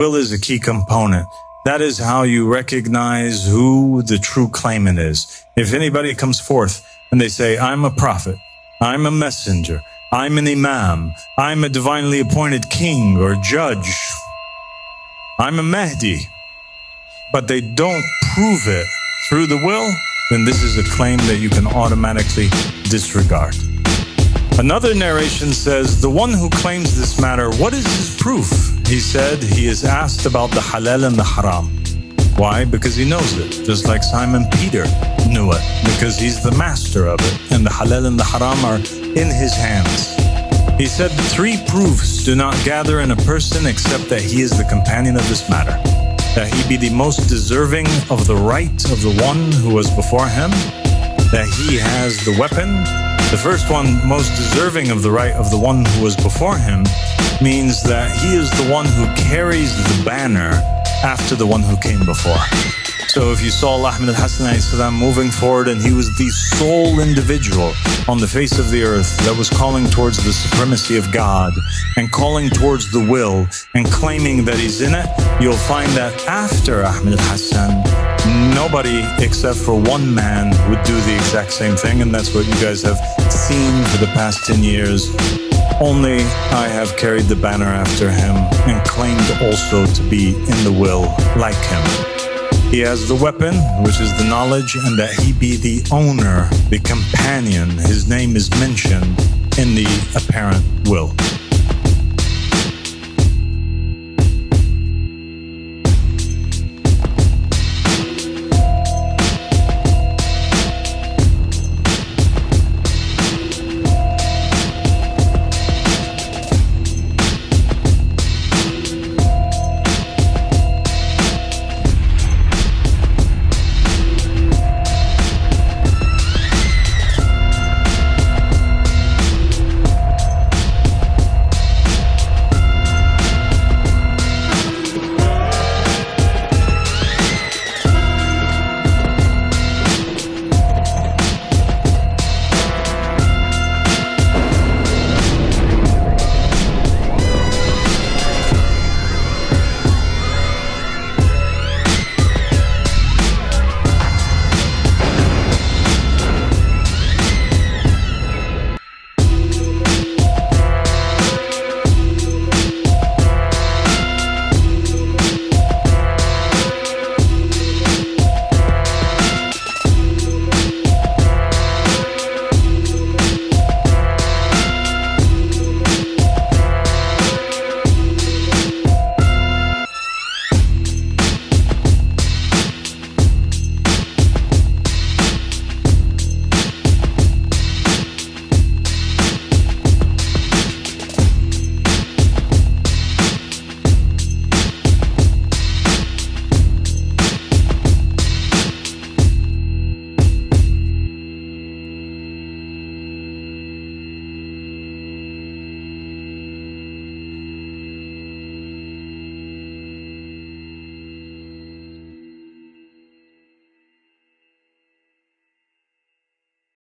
Will is a key component. That is how you recognize who the true claimant is. If anybody comes forth and they say, I'm a prophet, I'm a messenger, I'm an imam, I'm a divinely appointed king or judge, I'm a Mahdi, but they don't prove it through the will, then this is a claim that you can automatically disregard. Another narration says, the one who claims this matter, what is his proof? He said he is asked about the halal and the haram. Why? Because he knows it, just like Simon Peter knew it, because he's the master of it, and the halal and the haram are in his hands. He said, 3 proofs do not gather in a person except that he is the companion of this matter, that he be the most deserving of the right of the one who was before him, that he has the weapon. The first one, most deserving of the right of the one who was before him, means that he is the one who carries the banner after the one who came before. So if you saw Ahmed al-Hassan moving forward, and he was the sole individual on the face of the earth that was calling towards the supremacy of God and calling towards the will and claiming that he's in it, you'll find that after Ahmed al-Hassan, nobody except for one man would do the exact same thing, and that's what you guys have seen for the past 10 years. Only I have carried the banner after him and claimed also to be in the will like him. He has the weapon, which is the knowledge, and that he be the owner, the companion. His name is mentioned in the apparent will.